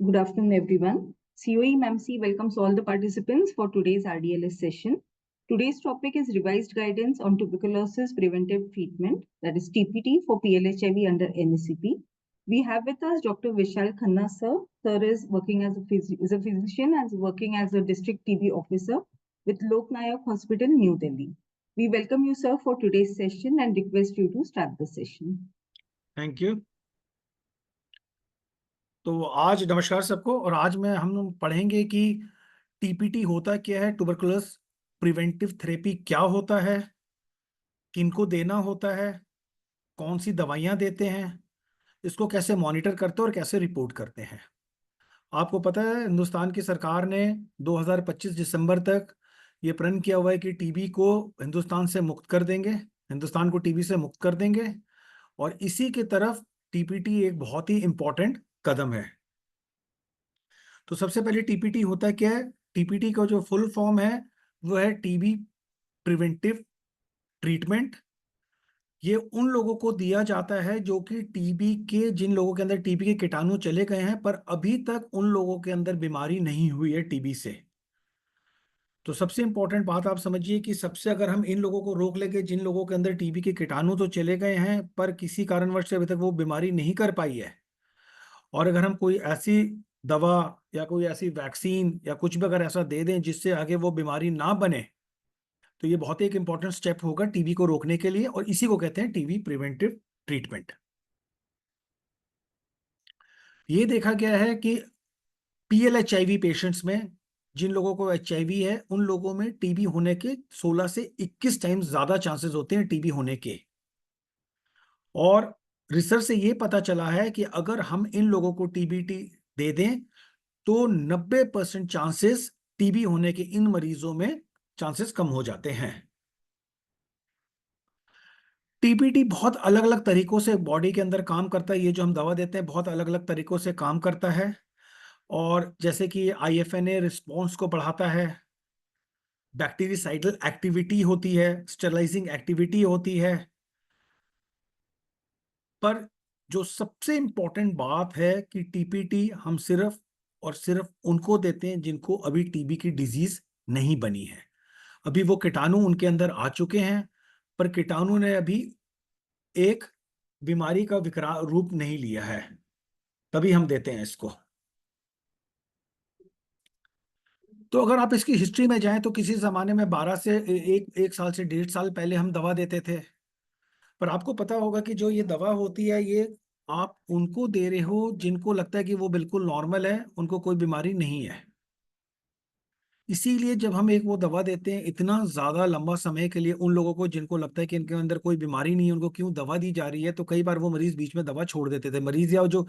Good afternoon, everyone. COE MAMC welcomes all the participants for today's RDLS session. Today's topic is revised guidance on tuberculosis preventive treatment, that is TPT for PLHIV under NACP. We have with us Dr. Vishal Khanna, sir. Sir is working as a physician and is working as a district TB officer with Lok Nayak Hospital, New Delhi. We welcome you, sir, for today's session and request you to start the session. Thank you. तो आज नमस्कार सबको। और आज हम पढ़ेंगे कि TPT होता क्या है, ट्यूबरकुलोसिस प्रिवेंटिव थेरेपी क्या होता है, किनको देना होता है, कौन सी दवाइयाँ देते हैं, इसको कैसे मॉनिटर करते हैं और कैसे रिपोर्ट करते हैं। आपको पता है हिंदुस्तान की सरकार ने 2025 दिसंबर तक ये प्रण किया हुआ है कि टीबी को हिंदुस्तान से मुक्त कर देंगे, हिंदुस्तान को टीबी से मुक्त कर देंगे। और इसी की तरफ टीपीटी एक बहुत ही इंपॉर्टेंट कदम है। तो सबसे पहले टीपीटी होता क्या है? टीपीटी का जो फुल फॉर्म है वो है टीबी प्रिवेंटिव ट्रीटमेंट। ये उन लोगों को दिया जाता है जो कि टीबी के, जिन लोगों के अंदर टीबी के कीटाणु चले गए हैं पर अभी तक उन लोगों के अंदर बीमारी नहीं हुई है टीबी से। तो सबसे इंपॉर्टेंट बात आप समझिए कि सबसे अगर हम इन लोगों को रोक लेंगे जिन लोगों के अंदर टीबी के कीटाणु तो चले गए हैं पर किसी कारणवश से अभी तक वो बीमारी नहीं कर पाई है, और अगर हम कोई ऐसी दवा या कोई ऐसी वैक्सीन या कुछ भी अगर ऐसा दे दें जिससे आगे वो बीमारी ना बने, तो ये बहुत ही एक इंपॉर्टेंट स्टेप होगा टीबी को रोकने के लिए, और इसी को कहते हैं टीबी प्रिवेंटिव ट्रीटमेंट। ये देखा गया है कि PLHIV पेशेंट्स में, जिन लोगों को HIV है, उन लोगों में टीबी होने के 16 से 21 टाइम्स ज्यादा चांसेस होते हैं टीबी होने के। और रिसर्च से ये पता चला है कि अगर हम इन लोगों को टीबीटी दे दें तो 90% चांसेस टीबी होने के इन मरीजों में चांसेस कम हो जाते हैं। टीबीटी बहुत अलग अलग तरीकों से बॉडी के अंदर काम करता है। ये जो हम दवा देते हैं बहुत अलग अलग तरीकों से काम करता है। और जैसे कि IFNA रिस्पॉन्स को बढ़ाता है, बैक्टीरियासाइडल एक्टिविटी होती है, स्टेरलाइजिंग एक्टिविटी होती है। पर जो सबसे इंपॉर्टेंट बात है कि टीपीटी हम सिर्फ और सिर्फ उनको देते हैं जिनको अभी टीबी की डिजीज नहीं बनी है। अभी वो कीटाणु उनके अंदर आ चुके हैं पर कीटाणु ने अभी एक बीमारी का विकराल रूप नहीं लिया है, तभी हम देते हैं इसको। तो अगर आप इसकी हिस्ट्री में जाएं तो किसी जमाने में 12 से एक साल से 1.5 साल पहले हम दवा देते थे। पर आपको पता होगा कि जो ये दवा होती है ये आप उनको दे रहे हो जिनको लगता है कि वो बिल्कुल नॉर्मल है, उनको कोई बीमारी नहीं है। इसीलिए जब हम एक वो दवा देते हैं इतना ज्यादा लंबा समय के लिए उन लोगों को जिनको लगता है कि इनके अंदर कोई बीमारी नहीं है, उनको क्यों दवा दी जा रही है, तो कई बार वो मरीज बीच में दवा छोड़ देते थे। मरीज या जो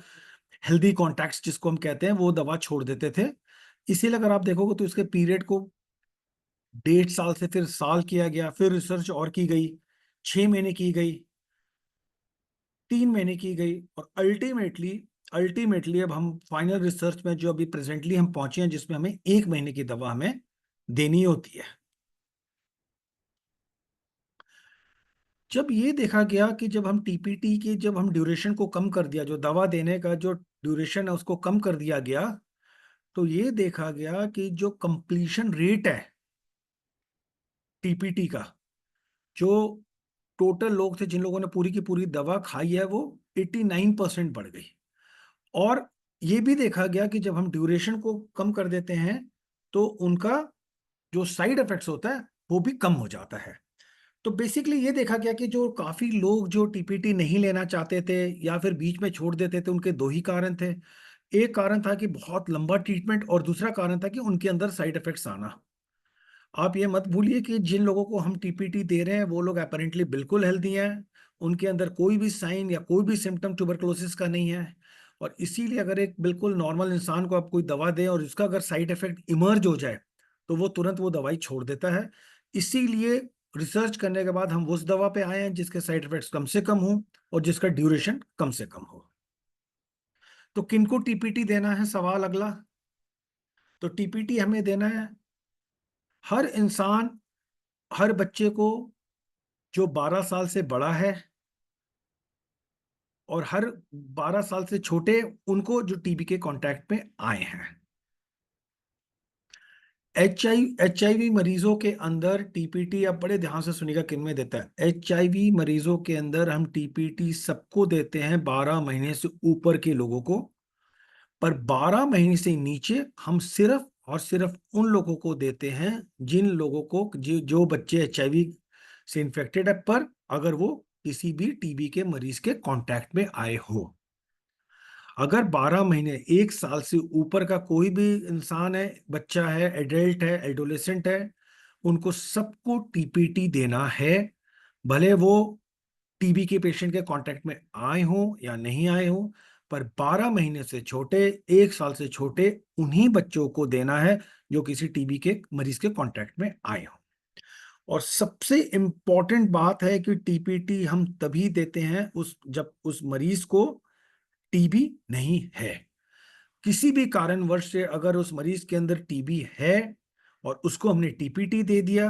हेल्दी कॉन्टैक्ट्स जिसको हम कहते हैं वो दवा छोड़ देते थे। इसीलिए अगर आप देखोगे तो इसके पीरियड को 1.5 साल से फिर साल किया गया, फिर रिसर्च और की गई, 6 महीने की गई, 3 महीने की गई, और अल्टीमेटली अब हम फाइनल रिसर्च में जो अभी प्रेजेंटली हम पहुंचे हैं जिसमें हमें 1 महीने की दवा हमें देनी होती है। जब ये देखा गया कि जब हम टीपीटी के जब हम ड्यूरेशन को कम कर दिया, जो दवा देने का जो ड्यूरेशन है उसको कम कर दिया गया, तो ये देखा गया कि जो कंप्लीशन रेट है टीपीटी का, जो टोटल लोग थे जिन लोगों ने पूरी की पूरी दवा खाई है वो 89% बढ़ गई। और ये भी देखा गया कि जब हम ड्यूरेशन को कम कर देते हैं तो उनका जो साइड इफेक्ट्स होता है वो भी कम हो जाता है। तो बेसिकली ये देखा गया कि जो काफी लोग जो टीपीटी नहीं लेना चाहते थे या फिर बीच में छोड़ देते थे, उनके दो ही कारण थे। एक कारण था कि बहुत लंबा ट्रीटमेंट, और दूसरा कारण था कि उनके अंदर साइड इफेक्ट्स आना। आप ये मत भूलिए कि जिन लोगों को हम टीपीटी दे रहे हैं वो लोग अपेरेंटली बिल्कुल हेल्दी हैं, उनके अंदर कोई भी साइन या कोई भी सिम्टम ट्यूबरकुलोसिस का नहीं है। और इसीलिए अगर एक बिल्कुल नॉर्मल इंसान को आप कोई दवा दें और उसका अगर साइड इफेक्ट इमर्ज हो जाए तो वो तुरंत वो दवाई छोड़ देता है। इसीलिए रिसर्च करने के बाद हम उस दवा पे आए हैं जिसके साइड इफेक्ट्स कम से कम हो और जिसका ड्यूरेशन कम से कम हो। तो किनको टीपीटी देना है, सवाल अगला। तो टीपीटी हमें देना है हर इंसान, हर बच्चे को जो 12 साल से बड़ा है और हर 12 साल से छोटे उनको जो टीबी के कांटेक्ट में आए हैं। एचआईवी मरीजों के अंदर टीपीटी, आप बड़े ध्यान से सुनिएगा किन में देता है। एचआईवी मरीजों के अंदर हम टीपीटी सबको देते हैं 12 महीने से ऊपर के लोगों को, पर 12 महीने से नीचे हम सिर्फ और सिर्फ उन लोगों को देते हैं जिन लोगों को जो बच्चे एचआईवी से इन्फेक्टेड है, पर अगर वो किसी भी टीबी के मरीज के कांटेक्ट में आए हो। अगर 12 महीने 1 साल से ऊपर का कोई भी इंसान है, बच्चा है, एडल्ट है, एडोलेसेंट है, उनको सबको टीपीटी देना है, भले वो टीबी के पेशेंट के कांटेक्ट में आए हों या नहीं आए हों। पर 12 महीने से छोटे, 1 साल से छोटे उन्हीं बच्चों को देना है जो किसी टीबी के मरीज के कांटेक्ट में आए हों। और सबसे इंपॉर्टेंट बात है कि टीपीटी हम तभी देते हैं जब उस मरीज को टीबी नहीं है। किसी भी कारणवश से अगर उस मरीज के अंदर टीबी है और उसको हमने टीपीटी दे दिया,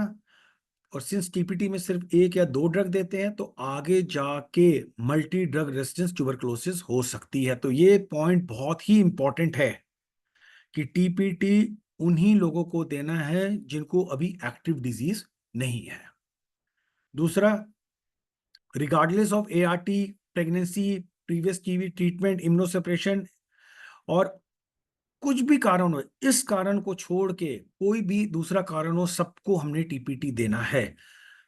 और सिंस टीपीटी में सिर्फ 1 या 2 ड्रग देते हैं, तो आगे जाके मल्टी ड्रग रेजिस्टेंस ट्यूबरकुलोसिस हो सकती है। तो ये पॉइंट बहुत ही इंपॉर्टेंट है कि टीपीटी उन्हीं लोगों को देना है जिनको अभी एक्टिव डिजीज नहीं है। दूसरा, regardless of ART, pregnancy, previous TB treatment, immunosuppression और कुछ भी कारण हो, इस कारण को छोड़ के कोई भी दूसरा कारण हो, सबको हमने टीपीटी देना है।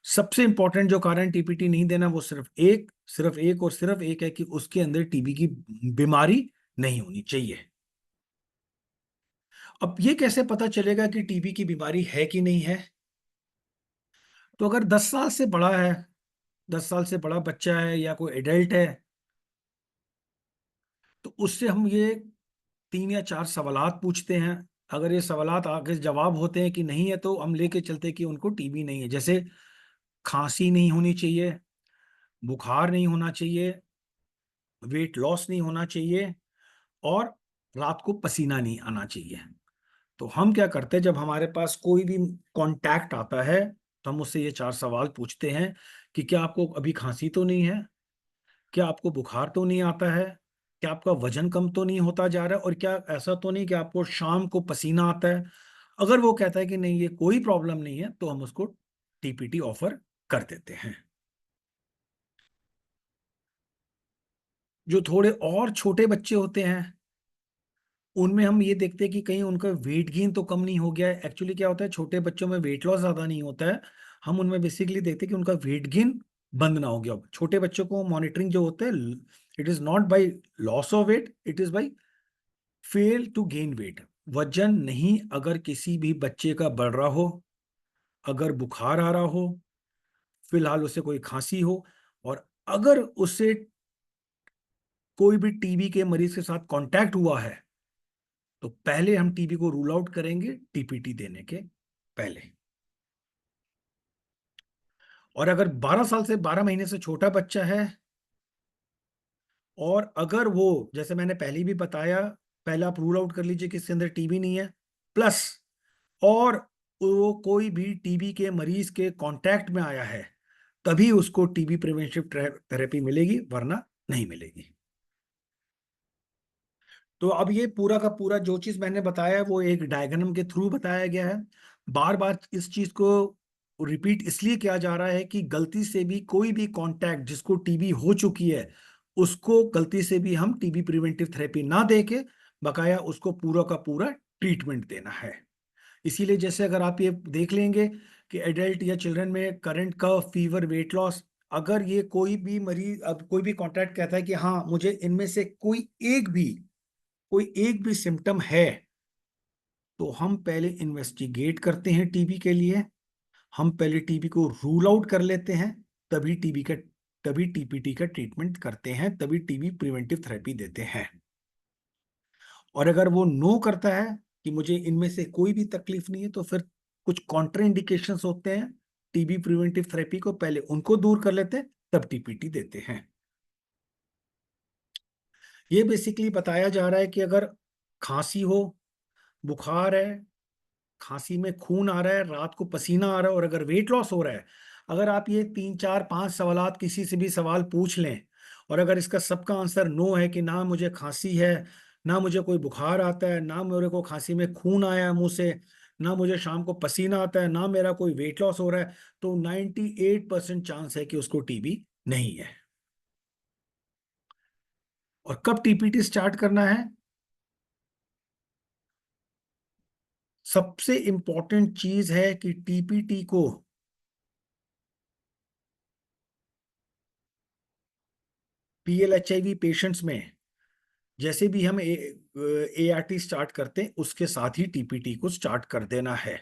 सबसे इंपॉर्टेंट जो कारण टीपीटी नहीं देना वो सिर्फ एक और सिर्फ एक है कि उसके अंदर टीबी की बीमारी नहीं होनी चाहिए। अब ये कैसे पता चलेगा कि टीबी की बीमारी है कि नहीं है? तो अगर 10 साल से बड़ा है, 10 साल से बड़ा बच्चा है या कोई एडल्ट है, तो उससे हम ये 3 या 4 सवालात पूछते हैं। अगर ये सवालात आगे जवाब होते हैं कि नहीं है, तो हम लेके चलते हैं कि उनको टीबी नहीं है। जैसे खांसी नहीं होनी चाहिए, बुखार नहीं होना चाहिए, वेट लॉस नहीं होना चाहिए, और रात को पसीना नहीं आना चाहिए। तो हम क्या करते हैं, जब हमारे पास कोई भी कांटेक्ट आता है तो हम उससे ये 4 सवाल पूछते हैं कि क्या आपको अभी खांसी तो नहीं है, क्या आपको बुखार तो नहीं आता है, क्या आपका वजन कम तो नहीं होता जा रहा है, और क्या ऐसा तो नहीं कि आपको शाम को पसीना आता है। अगर वो कहता है कि नहीं ये कोई प्रॉब्लम नहीं है, तो हम उसको टीपीटी ऑफर कर देते हैं। जो थोड़े और छोटे बच्चे होते हैं, उनमें हम ये देखते हैं कि कहीं उनका वेट गेन तो कम नहीं हो गया है। एक्चुअली क्या होता है, छोटे बच्चों में वेट लॉस ज्यादा नहीं होता है, हम उनमें बेसिकली देखते हैं कि उनका वेट गेन बंद ना हो गया हो। छोटे बच्चों को मॉनिटरिंग जो होता है, it is not by loss of weight, it is by fail to gain weight. वजन नहीं, अगर किसी भी बच्चे का बढ़ रहा हो, अगर बुखार आ रहा हो, फिलहाल उसे कोई खांसी हो, और अगर उससे कोई भी टीबी के मरीज के साथ कांटेक्ट हुआ है, तो पहले हम टीबी को रूल आउट करेंगे टीपीटी देने के पहले। और अगर 12 साल से 12 महीने से छोटा बच्चा है, और अगर वो, जैसे मैंने पहले भी बताया, पहले आप रूल आउट कर लीजिए कि इसके अंदर टीबी नहीं है, प्लस और वो कोई भी टीबी के मरीज के कांटेक्ट में आया है, तभी उसको टीबी प्रिवेंटिव थेरेपी मिलेगी, वरना नहीं मिलेगी। तो अब ये पूरा का पूरा जो चीज मैंने बताया वो एक डायग्राम के थ्रू बताया गया है। बार बार इस चीज को रिपीट इसलिए किया जा रहा है कि गलती से भी कोई भी कांटेक्ट जिसको टीबी हो चुकी है, उसको गलती से भी हम टीबी प्रिवेंटिव थेरेपी ना दे के बकाया उसको पूरा का पूरा ट्रीटमेंट देना है। इसीलिए जैसे अगर आप ये देख लेंगे कि एडल्ट या चिल्ड्रन में करंट का फीवर, वेट लॉस, अगर ये कोई भी मरीज, अब कोई भी कांटेक्ट कहता है कि हाँ मुझे इनमें से कोई एक भी सिम्टम है, तो हम पहले इन्वेस्टिगेट करते हैं टीबी के लिए, हम पहले टीबी को रूल आउट कर लेते हैं, तभी तभी टीपीटी का ट्रीटमेंट करते हैं, तभी टीबी प्रिवेंटिव थेरेपी देते हैं। और अगर वो नो करता है कि मुझे इनमें से कोई भी तकलीफ नहीं है, तो फिर कुछ कॉन्ट्राइंडिकेशंस होते हैं टीबी प्रिवेंटिव थेरेपी को, पहले उनको दूर कर लेते हैं, तब टीपीटी देते हैं। ये बेसिकली बताया जा रहा है कि अगर खांसी हो, बुखार है, खांसी में खून आ रहा है, रात को पसीना आ रहा है, और अगर वेट लॉस हो रहा है, अगर आप ये 3 4 5 सवालात किसी से भी सवाल पूछ लें और अगर इसका सबका आंसर नो है कि ना मुझे खांसी है, ना मुझे कोई बुखार आता है, ना मेरे को खांसी में खून आया है मुंह से, ना मुझे शाम को पसीना आता है, ना मेरा कोई वेट लॉस हो रहा है, तो 98% चांस है कि उसको टीबी नहीं है। और कब टीपीटी स्टार्ट करना है? सबसे इंपॉर्टेंट चीज है कि टीपीटी को पीएलएचआईवी पेशेंट्स में जैसे भी हम एआरटी स्टार्ट करते हैं उसके साथ ही टीपीटी को स्टार्ट कर देना है।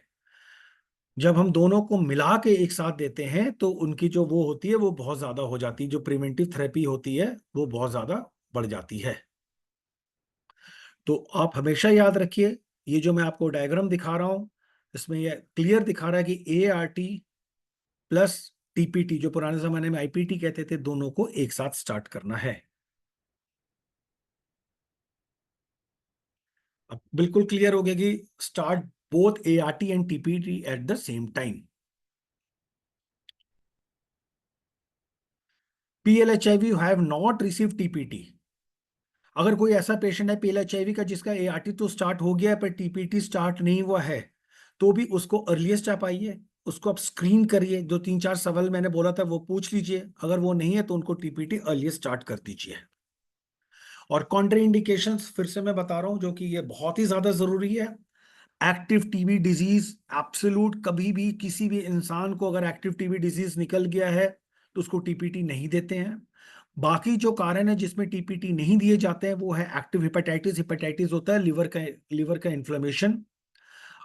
जब हम दोनों को मिला के एक साथ देते हैं तो उनकी जो वो होती है वो बहुत ज्यादा हो जाती है, जो प्रिवेंटिव थेरेपी होती है वो बहुत ज्यादा बढ़ जाती है। तो आप हमेशा याद रखिए, ये जो मैं आपको डायग्राम दिखा रहा हूं इसमें ये क्लियर दिखा रहा है कि एआरटी प्लस टीपीटी, जो पुराने जमाने में आईपीटी कहते थे, दोनों को एक साथ स्टार्ट करना है। अब बिल्कुल क्लियर हो गया कि start both ART and TPT at the same time. PLHIV have not receive TPT. अगर कोई ऐसा पेशेंट है पीएलएचआईवी का जिसका एआरटी तो स्टार्ट हो गया है पर टीपीटी स्टार्ट नहीं हुआ है, तो भी उसको अर्लीस्ट आप आइए, उसको आप स्क्रीन करिए, जो 3-4 सवाल मैंने बोला था वो पूछ लीजिए, अगर वो नहीं है तो उनको टीपीटी अर्लीस्ट स्टार्ट कर दीजिए। और कॉन्ट्राइंडिकेशंस फिर से मैं बता रहा हूं जो कि ये बहुत ही ज्यादा जरूरी है। एक्टिव टीबी डिजीज एब्सोल्यूट, कभी भी किसी भी इंसान को अगर एक्टिव टीबी डिजीज निकल गया है तो उसको टीपीटी नहीं देते हैं। बाकी जो कारण है जिसमें टीपीटी नहीं दिए जाते हैं वो है एक्टिव हेपेटाइटिस। हेपेटाइटिस होता है लिवर का इन्फ्लेमेशन।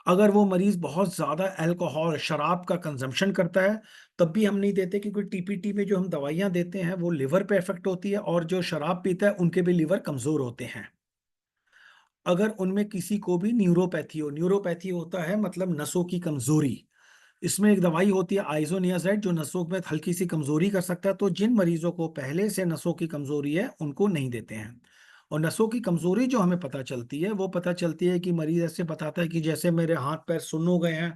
अगर वो मरीज बहुत ज्यादा अल्कोहल शराब का कंजम्पशन करता है तब भी हम नहीं देते, क्योंकि टीपीटी में जो हम दवाइयां देते हैं वो लिवर पे इफेक्ट होती है, और जो शराब पीता है उनके भी लिवर कमजोर होते हैं। अगर उनमें किसी को भी न्यूरोपैथी हो, न्यूरोपैथी होता है मतलब नसों की कमजोरी, इसमें एक दवाई होती है आइसोनियाजाइड जो नसों में हल्की सी कमजोरी कर सकता है। तो जिन मरीजों को पहले से नसों की कमजोरी है उनको नहीं देते हैं। और नसों की कमजोरी जो हमें पता चलती है वो पता चलती है कि मरीज ऐसे बताता है कि जैसे मेरे हाथ पैर सुन्न हो गए हैं,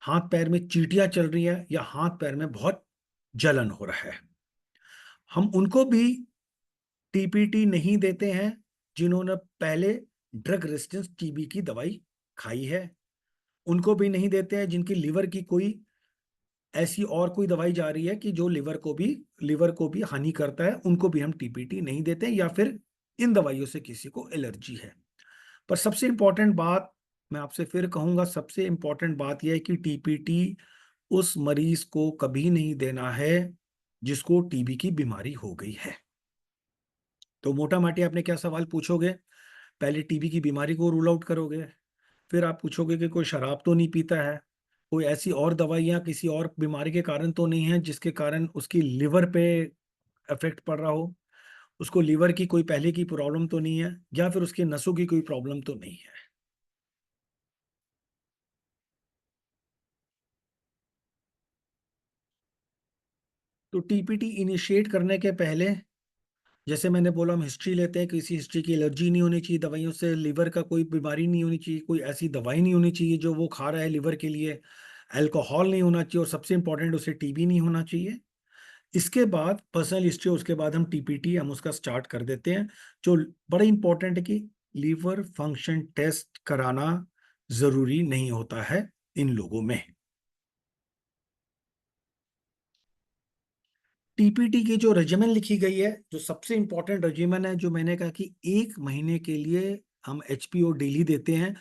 हाथ पैर में चींटियां चल रही है, या हाथ पैर में बहुत जलन हो रहा है। हम उनको भी टीपीटी नहीं देते हैं जिन्होंने पहले ड्रग रेजिस्टेंस टीबी की दवाई खाई है। उनको भी नहीं देते हैं जिनकी लिवर की कोई ऐसी और कोई दवाई जा रही है कि जो लिवर को भी हानि करता है, उनको भी हम टीपीटी नहीं देते, या फिर इन दवाइयों से किसी को एलर्जी है। पर सबसे इंपॉर्टेंट बात मैं आपसे फिर कहूंगा, सबसे इंपॉर्टेंट बात यह है कि टीपीटी उस मरीज को कभी नहीं देना है जिसको टीबी की बीमारी हो गई है। तो मोटा माटी आपने क्या सवाल पूछोगे? पहले टीबी की बीमारी को रूल आउट करोगे, फिर आप पूछोगे कि कोई शराब तो नहीं पीता है, कोई ऐसी और दवाइयाँ किसी और बीमारी के कारण तो नहीं है जिसके कारण उसकी लिवर पे इफेक्ट पड़ रहा हो, उसको लिवर की कोई पहले की प्रॉब्लम तो नहीं है, या फिर उसके नसों की कोई प्रॉब्लम तो नहीं है। तो टीपीटी इनिशिएट करने के पहले जैसे मैंने बोला, हम हिस्ट्री लेते हैं, किसी हिस्ट्री की एलर्जी नहीं होनी चाहिए दवाइयों से, लिवर का कोई बीमारी नहीं होनी चाहिए, कोई ऐसी दवाई नहीं होनी चाहिए जो वो खा रहा है लिवर के लिए, अल्कोहल नहीं होना चाहिए, और सबसे इंपॉर्टेंट उसे टीबी नहीं होना चाहिए। इसके बाद पर्सनल हिस्ट्री, उसके बाद हम टीपीटी हम उसका स्टार्ट कर देते हैं। जो बड़ा इंपॉर्टेंट है कि लीवर फंक्शन टेस्ट कराना जरूरी नहीं होता है इन लोगों में। टीपीटी की जो रेजिमेन लिखी गई है, जो सबसे इंपॉर्टेंट रेजिमेन है, जो मैंने कहा कि 1 महीने के लिए हम एचपीओ डेली देते हैं,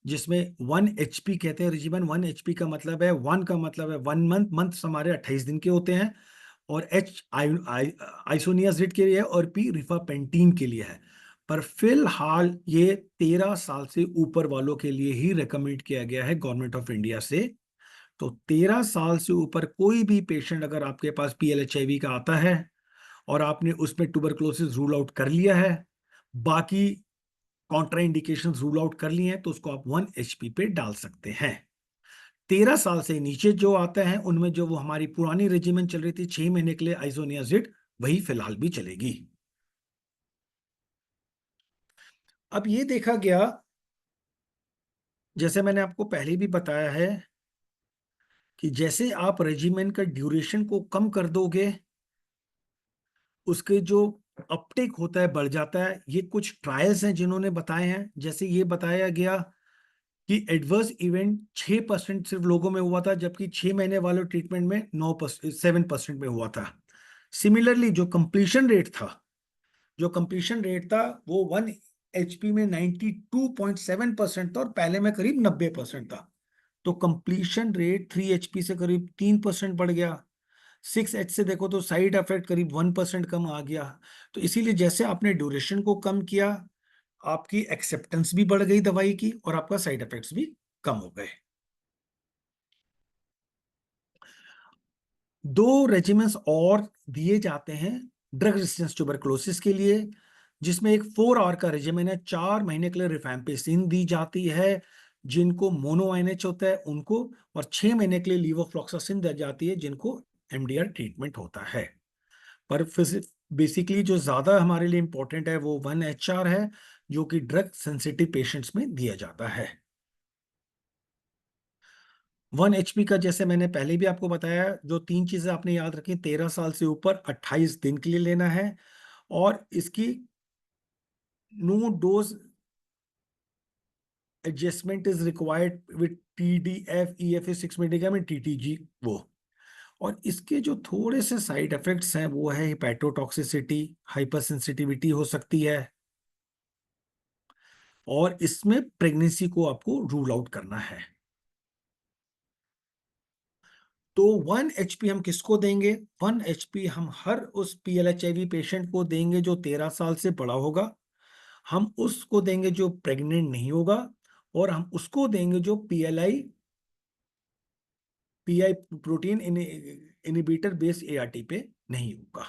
जिसमें 1 HP कहते हैं रेजिमेन। 1 HP का मतलब है, 1 का मतलब है 1 मंथ, मंथ हमारे 28 दिन के होते हैं, और एच आइसोनियाजिड के लिए है, और पी रिफापेंटीन के लिए है। पर फिलहाल ये 13 साल से ऊपर वालों के लिए ही रेकमेंड किया गया है गवर्नमेंट ऑफ इंडिया से। तो 13 साल से ऊपर कोई भी पेशेंट अगर आपके पास पीएलएचआईवी का आता है और आपने उसमें ट्यूबरक्लोसिस रूल आउट कर लिया है, बाकी कॉन्ट्राइंडिकेशन रूल आउट कर लिए हैं, तो उसको आप 1 HP पे डाल सकते हैं। 13 साल से नीचे जो आते हैं उनमें जो वो हमारी पुरानी रेजिमेंट चल रही थी 6 महीने के लिए आइसोनियाजिड, वही फिलहाल भी चलेगी। अब ये देखा गया, जैसे मैंने आपको पहले भी बताया है, कि जैसे आप रेजिमेंट का ड्यूरेशन को कम कर दोगे उसके जो अपटेक होता है बढ़ जाता है। ये कुछ ट्रायल्स हैं जिन्होंने बताए हैं, जैसे ये बताया गया कि एडवर्स इवेंट 6% सिर्फ लोगों में हुआ था, जबकि 6 महीने वाले ट्रीटमेंट में 7% में हुआ था। सिमिलरली जो कंप्लीशन रेट था वो 1 HP में 92.7% था और पहले में करीब 90% था। तो कंप्लीशन रेट 3 HP से करीब 3% बढ़ गया। 6H से देखो तो साइड इफेक्ट करीब 1% कम आ गया। तो इसीलिए जैसे आपने ड्यूरेशन को कम किया, आपकी एक्सेप्टेंस भी बढ़ गई दवाई की और आपका साइड इफेक्ट्स भी कम हो गए। 2 रेजिमेंट्स और दिए जाते हैं ड्रग रेजिस्टेंस ट्यूबरकुलोसिस के लिए, जिसमें एक 4 आवर का रेजिमेंट है। 4 महीने के लिए रिफैम्पिसिन दी जाती है जिनको मोनो आईएनएच होता है उनको, और 6 महीने के लिए लीवोफ्लॉक्सासिन दी जाती है जिनको एमडीआर ट्रीटमेंट होता है। पर बेसिकली जो ज्यादा हमारे लिए इंपॉर्टेंट है वो 1HR है, जो कि ड्रग सेंसिटिव पेशेंट्स में दिया जाता है। 1 HP का जैसे मैंने पहले भी आपको बताया, जो 3 चीजें आपने याद रखी, 13 साल से ऊपर 28 दिन के लिए लेना है, और इसकी no dose adjustment is required with TDF EFA 6 mg and TTG वो। और इसके जो थोड़े से साइड इफेक्ट्स हैं वो है हेपेटोटॉक्सिसिटी, हाइपर सेंसिटिविटी हो सकती है, और इसमें प्रेगनेंसी को आपको रूल आउट करना है। तो 1 HP हम किसको देंगे? 1 HP हम हर उस PLHIV पेशेंट को देंगे जो 13 साल से बड़ा होगा, हम उसको देंगे जो प्रेग्नेंट नहीं होगा, और हम उसको देंगे जो PI protein inhibitor based ART पे नहीं होगा।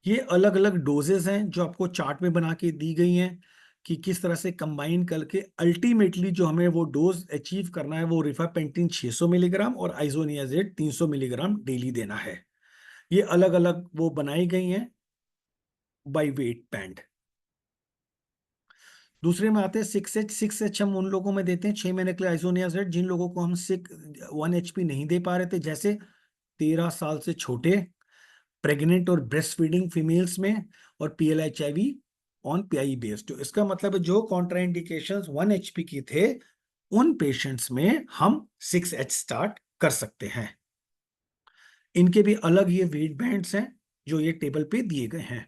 ये अलग अलग डोजेस हैं जो आपको चार्ट में बना के दी गई हैं कि किस तरह से कंबाइन करके अल्टीमेटली जो हमें वो डोज अचीव करना है वो रिफापेंटिन 600 मिलीग्राम और आइसोनियाजेड 300 मिलीग्राम डेली देना है। ये अलग अलग वो बनाई गई हैं बाय वेट बैंड। दूसरे में आते हैं 6H हम उन लोगों में देते हैं 6 महीने के लिए आइसोनियाजेड जिन लोगों को हम 1 HP नहीं दे पा रहे थे, जैसे 13 साल से छोटे, प्रेग्नेंट और ब्रेस्ट फीडिंग फीमेल्स में, और PLHIV ऑन PI बेस्ड। तो इसका मतलब है जो कॉन्ट्राइंडिकेशंस 1 HP की थे उन पेशेंट्स में हम 6H स्टार्ट कर सकते हैं। इनके भी अलग ये वेट बैंड्स हैं जो ये टेबल पे दिए गए हैं।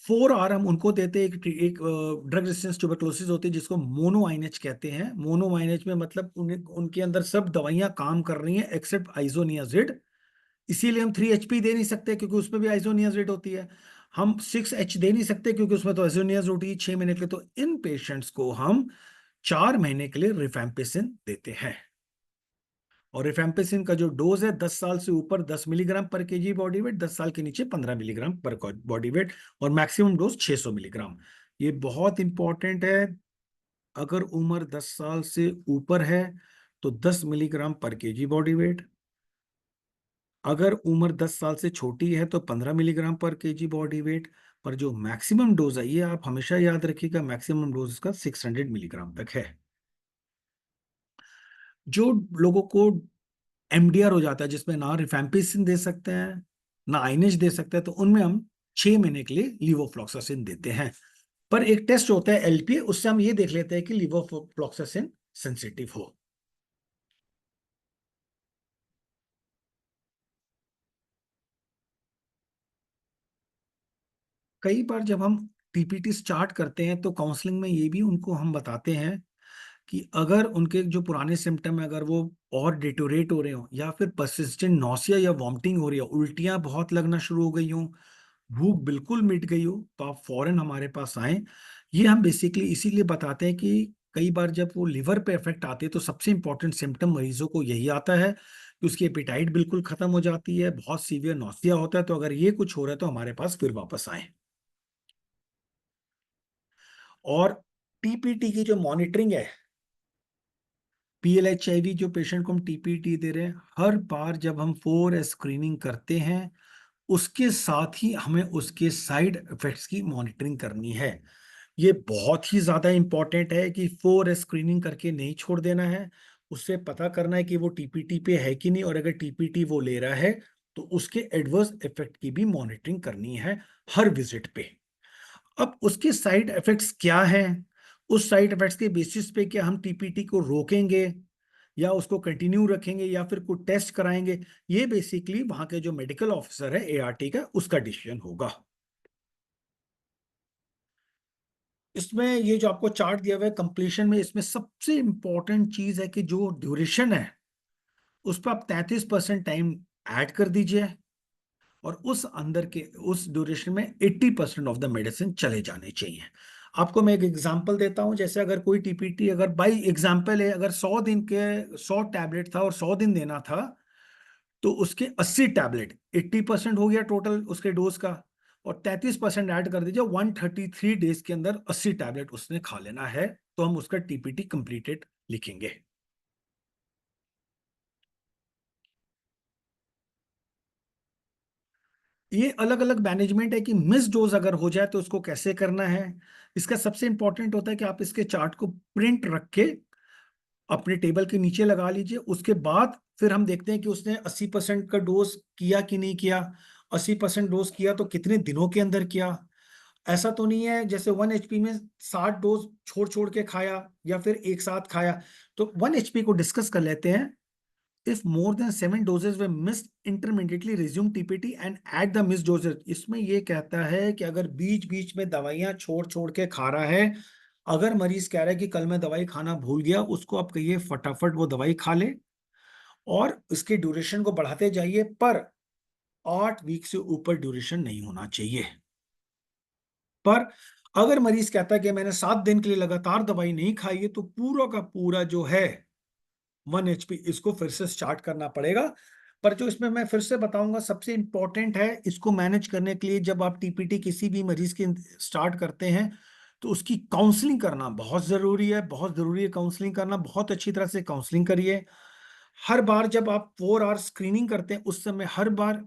4 हम उनको देते हैं, एक ड्रग रेजिस्टेंस ट्यूबरकुलोसिस होती है जिसको मोनो आईएनएच कहते हैं। मोनो आईएनएच में मतलब उनके अंदर सब दवाइयां काम कर रही हैं एक्सेप्ट आइसोनियाजिड। इसीलिए हम 3 HP दे नहीं सकते क्योंकि उसमें भी आइसोनियाजिड होती है। हम 6H दे नहीं सकते क्योंकि उसमें तो आइसोनियाजिड होती है 6 महीने के लिए। तो इन पेशेंट्स को हम 4 महीने के लिए रिफैम्पिसिन देते हैं, और रिफैम्पिसिन का जो डोज है 10 साल से ऊपर 10 मिलीग्राम पर केजी बॉडी वेट, 10 साल के नीचे 15 मिलीग्राम पर बॉडी वेट, और मैक्सिमम डोज 600 मिलीग्राम। ये बहुत इंपॉर्टेंट है। अगर उम्र 10 साल से ऊपर है तो 10 मिलीग्राम पर केजी बॉडी वेट, अगर उम्र 10 साल से छोटी है तो 15 मिलीग्राम पर केजी बॉडी वेट, पर जो मैक्सिमम डोज है ये आप हमेशा याद रखिएगा, मैक्सिमम डोज का 600 मिलीग्राम तक है। जो लोगों को एमडीआर हो जाता है जिसमें ना रिफैम्पिसिन दे सकते हैं ना आइनेज दे सकते हैं, तो उनमें हम 6 महीने के लिए लीवोफ्लॉक्सासिन देते हैं। पर एक टेस्ट होता है LPA, उससे हम ये देख लेते हैं कि लीवोफ्लॉक्सासिन सेंसिटिव हो। कई बार जब हम TPT स्टार्ट करते हैं तो काउंसलिंग में ये भी उनको हम बताते हैं कि अगर उनके जो पुराने सिम्टम है अगर वो और डिटोरेट हो रहे हो, या फिर परसिस्टेंट नौसिया या वॉमिटिंग हो रही हो, उल्टियां बहुत लगना शुरू हो गई हो, भूख बिल्कुल मिट गई हो, तो आप फौरन हमारे पास आए। ये हम बेसिकली इसीलिए बताते हैं कि कई बार जब वो लिवर पे इफेक्ट आते हैं तो सबसे इंपॉर्टेंट सिम्टम मरीजों को यही आता है कि उसकी एपिटाइट बिल्कुल खत्म हो जाती है, बहुत सीवियर नौसिया होता है। तो अगर ये कुछ हो रहा है तो हमारे पास फिर वापस आए। और TPT की जो मॉनिटरिंग है, PLHIV जो पेशेंट को हम TPT दे रहे हैं, हर बार जब हम 4S स्क्रीनिंग करते हैं उसके साथ ही हमें उसके साइड इफेक्ट्स की मॉनिटरिंग करनी है। ये बहुत ही ज्यादा इंपॉर्टेंट है कि 4S स्क्रीनिंग करके नहीं छोड़ देना है। उससे पता करना है कि वो टीपीटी पे है कि नहीं, और अगर टीपीटी वो ले रहा है तो उसके एडवर्स इफेक्ट की भी मॉनिटरिंग करनी है हर विजिट पे। अब उसके साइड इफेक्ट्स क्या हैं, उस साइड इफेक्ट्स के बेसिस पे क्या हम टीपीटी को रोकेंगे या उसको कंटिन्यू रखेंगे या फिर कोई टेस्ट कराएंगे, ये बेसिकली वहां के जो मेडिकल ऑफिसर है एआरटी का, उसका डिसीजन होगा। इसमें ये जो आपको चार्ट दिया हुआ है कंप्लीशन में, इसमें सबसे इंपॉर्टेंट चीज है कि जो ड्यूरेशन है उस पर आप 33% टाइम ऐड कर दीजिए, और उस अंदर के उस ड्यूरेशन में 80% ऑफ द मेडिसिन चले जाने चाहिए। आपको मैं एक एग्जांपल देता हूं, जैसे अगर कोई टीपीटी, अगर बाई एग्जांपल है, अगर 100 दिन के 100 टैबलेट था और 100 दिन देना था, तो उसके 80 टैबलेट, 80% हो गया टोटल उसके डोज का, और 33% ऐड कर दीजिए, 133 डेज के अंदर 80 टैबलेट उसने खा लेना है, तो हम उसका टीपीटी कंप्लीटेड लिखेंगे। ये अलग अलग मैनेजमेंट है कि मिस डोज अगर हो जाए तो उसको कैसे करना है। इसका सबसे इंपॉर्टेंट होता है कि आप इसके चार्ट को प्रिंट रख के अपने टेबल के नीचे लगा लीजिए। उसके बाद फिर हम देखते हैं कि उसने 80% का डोज किया कि नहीं किया। 80% डोज किया तो कितने दिनों के अंदर किया। ऐसा तो नहीं है जैसे 1 HP में 60 डोज छोड़ छोड़ के खाया या फिर एक साथ खाया। तो 1 HP को डिस्कस कर लेते हैं। If more than 7 doses were missed, intermittently resume TPT and add the missed doses। इसमें ये कहता है कि अगर बीच बीच में दवाइयां छोड़ छोड़ के खा रहा है, अगर मरीज कह रहा है कि कल मैं दवाई खाना भूल गया, उसको आप कहिए फटाफट वो दवाई खा ले और इसके ड्यूरेशन को बढ़ाते जाइए, पर 8 वीक से ऊपर ड्यूरेशन नहीं होना चाहिए। पर अगर मरीज कहता है कि मैंने 7 दिन के लिए लगातार दवाई नहीं खाई है, तो पूरा का पूरा जो है 1 HP इसको फिर से स्टार्ट करना पड़ेगा। पर जो इसमें मैं फिर से बताऊंगा सबसे इंपॉर्टेंट है, इसको मैनेज करने के लिए जब आप टीपीटी किसी भी मरीज की स्टार्ट करते हैं तो उसकी काउंसलिंग करना बहुत जरूरी है, बहुत जरूरी है काउंसलिंग करना। बहुत अच्छी तरह से काउंसलिंग करिए। हर बार जब आप 4 आवर स्क्रीनिंग करते हैं उस समय हर बार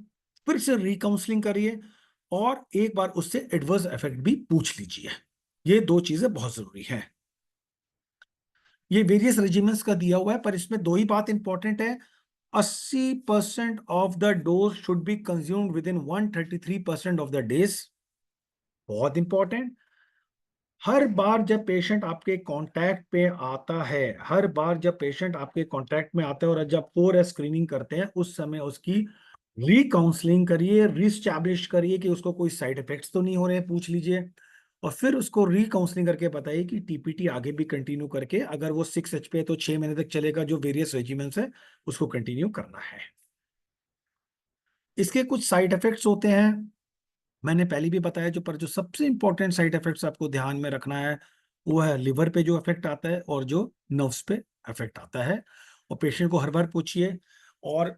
फिर से रिकाउंसलिंग करिए, और एक बार उससे एडवर्स इफेक्ट भी पूछ लीजिए। ये दो चीजें बहुत जरूरी हैं। ये वेरियस रेजिमेंट्स का दिया हुआ है, पर इसमें दो ही बात इंपॉर्टेंट है। 80% of the dose should be consumed with in 133% of the days. बहुत इंपॉर्टेंट। हर बार जब पेशेंट आपके कांटेक्ट पे आता है, हर बार जब पेशेंट आपके कांटेक्ट में आता है और जब 4S स्क्रीनिंग करते हैं, उस समय उसकी रिकाउंसलिंग करिए, रिस्टैब्लिश करिए कि उसको कोई साइड इफेक्ट्स तो नहीं हो रहे हैं, पूछ लीजिए। और फिर उसको रिकाउंसलिंग करके बताइए कि टीपीटी आगे भी कंटिन्यू करके, अगर वो 6 HP है तो 6 महीने तक चलेगा, जो वेरियस रेजिमेंट्स है उसको कंटिन्यू करना है। इसके कुछ साइड इफेक्ट्स होते हैं, मैंने पहले भी बताया, जो सबसे इंपॉर्टेंट साइड इफेक्ट्स आपको ध्यान में रखना है वो है लिवर पे जो इफेक्ट आता है और जो नर्व्स पे इफेक्ट आता है, और पेशेंट को हर बार पूछिए। और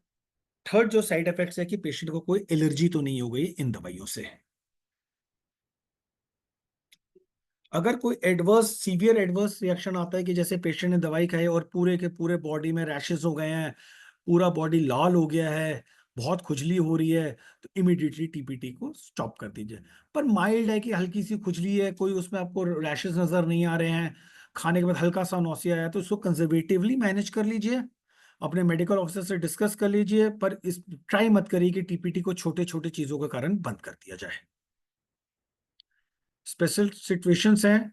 थर्ड जो साइड इफेक्ट्स है कि पेशेंट को कोई एलर्जी तो नहीं हो गई इन दवाइयों से। अगर कोई एडवर्स सीवियर एडवर्स रिएक्शन आता है कि जैसे पेशेंट ने दवाई खाई और पूरे के पूरे बॉडी में रैशेस हो गए हैं, पूरा बॉडी लाल हो गया है, बहुत खुजली हो रही है, तो इमीडिएटली टीपीटी को स्टॉप कर दीजिए। पर माइल्ड है कि हल्की सी खुजली है, कोई उसमें आपको रैशेस नजर नहीं आ रहे हैं, खाने के बाद हल्का सा नौसिया आया, तो इसको कंजर्वेटिवली मैनेज कर लीजिए, अपने मेडिकल ऑफिसर से डिस्कस कर लीजिए। पर इस ट्राई मत करिए कि टीपीटी को छोटे छोटे चीजों के कारण बंद कर दिया जाए। स्पेशल सिचुएशंस हैं,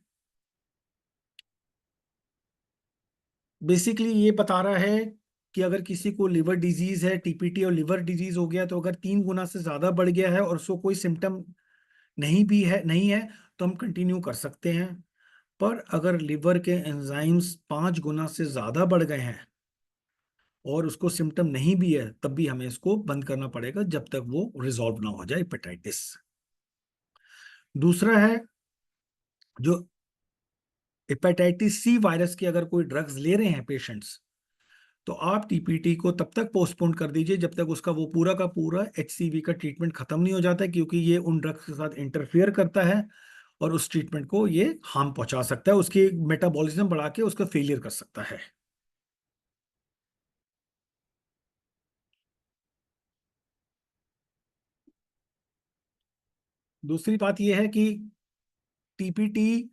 बेसिकली ये बता रहा है कि अगर किसी को लिवर डिजीज है, टीपीटी और लिवर डिजीज हो गया, तो अगर 3 गुना से ज्यादा बढ़ गया है और उसको कोई सिम्टम नहीं है तो हम कंटिन्यू कर सकते हैं। पर अगर लिवर के एंजाइम्स 5 गुना से ज्यादा बढ़ गए हैं और उसको सिम्टम नहीं भी है, तब भी हमें इसको बंद करना पड़ेगा जब तक वो रिजॉल्व ना हो जाए हेपेटाइटिस। दूसरा है, जो हेपेटाइटिस सी वायरस की अगर कोई ड्रग्स ले रहे हैं पेशेंट्स, तो आप टीपीटी को तब तक पोस्टपोन कर दीजिए जब तक उसका वो पूरा का पूरा HCV का ट्रीटमेंट खत्म नहीं हो जाता है, क्योंकि ये उन ड्रग्स के साथ इंटरफियर करता है और उस ट्रीटमेंट को ये हार्म पहुंचा सकता है, उसकी मेटाबॉलिज्म बढ़ा के उसका फेलियर कर सकता है। दूसरी बात यह है कि टीपीटी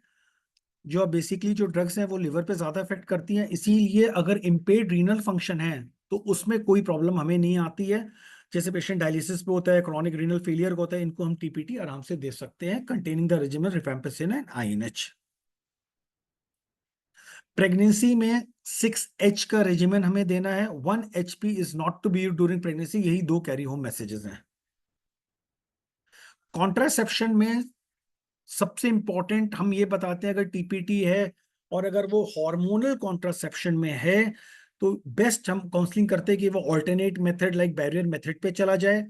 जो बेसिकली जो ड्रग्स हैं वो लिवर पे ज्यादा इफेक्ट करती हैं, इसीलिए अगर इम्पेयर्ड रीनल फंक्शन है तो उसमें कोई प्रॉब्लम हमें नहीं आती है। जैसे पेशेंट डायलिसिस पे होता है, क्रॉनिक रीनल फेलियर होता है, इनको हम टीपीटी आराम से दे सकते हैं containing the regimen rifampicin and INH. Pregnancy में 6H का रेजिमेन हमें देना है। 1 HP is not to be during pregnancy. यही 2 कैरी होम मैसेजेस हैं। कॉन्ट्रासेप्शन में सबसे इंपॉर्टेंट हम ये बताते हैं, अगर टीपीटी है और अगर वो हार्मोनल कॉन्ट्रासेप्शन में है तो बेस्ट हम काउंसलिंग करते हैं कि वो alternate method like barrier method पे चला जाए।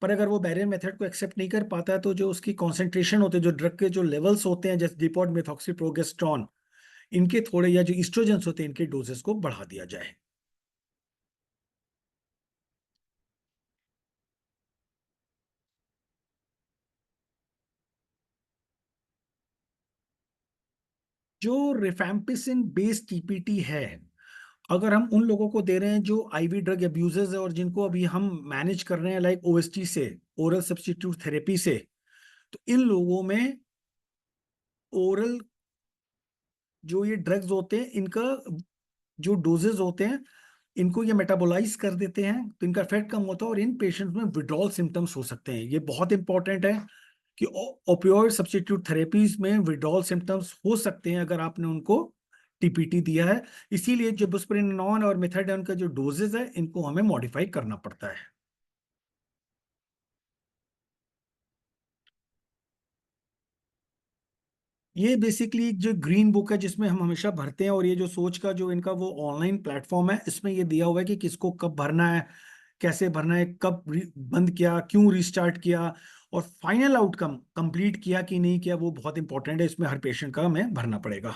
पर अगर वो बैरियर मेथड को एक्सेप्ट नहीं कर पाता है तो जो उसकी कॉन्सेंट्रेशन होते हैं, जो ड्रग के जो लेवल्स होते हैं जैसे डिपॉड मेथॉक्सीप्रोगेस्टेरॉन, इनके थोड़े, या जो इस्ट्रोजेंस होते हैं, इनके डोजेस को बढ़ा दिया जाए। जो रिफैम्पिसिन बेस्ड टीपीटी है, अगर हम उन लोगों को दे रहे हैं जो आईवी ड्रग अब्यूजर्स है और जिनको अभी हम मैनेज कर रहे हैं लाइक ओएसटी से, ओरल सब्स्टिट्यूट थेरेपी से, तो इन लोगों में ओरल जो ये ड्रग्स होते हैं, इनका जो डोजेज होते हैं, इनको ये मेटाबोलाइज कर देते हैं तो इनका इफेक्ट कम होता है और इन पेशेंट्स में विड्रॉल सिम्टम्स हो सकते हैं। ये बहुत इंपॉर्टेंट है कि ओपियोइड सब्स्टिट्यूट थेरेपीज में विड्रॉल सिम्टम्स हो सकते हैं अगर आपने उनको टीपीटी दिया है। इसीलिए जो बुस्प्रेनोन और मेथाडोन का जो डोजेज है, इनको हमें मॉडिफाई करना पड़ता है। ये बेसिकली जो ग्रीन बुक है जिसमें हम हमेशा भरते हैं, और ये जो सोच का जो इनका वो ऑनलाइन प्लेटफॉर्म है, इसमें ये दिया हुआ है कि किसको कब भरना है, कैसे भरना है, कब बंद किया, क्यों रिस्टार्ट किया, और फाइनल आउटकम कंप्लीट किया कि नहीं किया, वो बहुत इंपॉर्टेंट है। इसमें हर पेशेंट का हमें भरना पड़ेगा।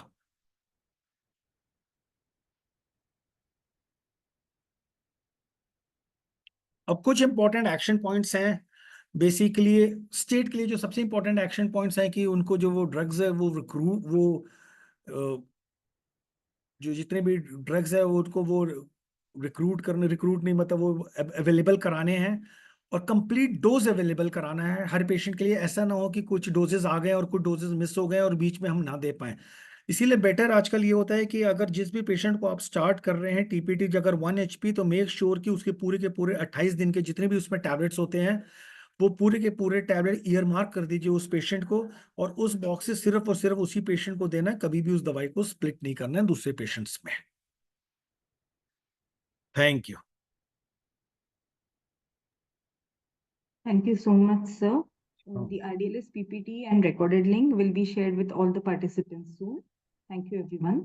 अब कुछ इंपॉर्टेंट एक्शन पॉइंट्स हैं। बेसिकली स्टेट के लिए जो सबसे इंपॉर्टेंट एक्शन पॉइंट्स हैं कि उनको जो वो ड्रग्स है वो रिक्रूट, वो जो जितने भी ड्रग्स है वो उनको वो रिक्रूट नहीं, मतलब वो अवेलेबल कराने हैं और कंप्लीट डोज अवेलेबल कराना है हर पेशेंट के लिए। ऐसा ना हो कि कुछ डोजेस आ गए और कुछ डोजेस मिस हो गए और बीच में हम ना दे पाए। इसीलिए बेटर आजकल ये होता है कि अगर जिस भी पेशेंट को आप स्टार्ट कर रहे हैं टीपीटी, अगर 1 HP, तो मेक श्योर कि उसके पूरे 28 दिन के जितने भी उसमें टैबलेट्स होते हैं, वो पूरे के पूरे टैबलेट ईयर मार्क कर दीजिए उस पेशेंट को, और उस बॉक्स से सिर्फ और सिर्फ उसी पेशेंट को देना है, कभी भी उस दवाई को स्प्लिट नहीं करना है दूसरे पेशेंट्स में। Thank you. Thank you so much, sir. The RDLS PPT and recorded link will be shared with all the participants soon. Thank you, everyone.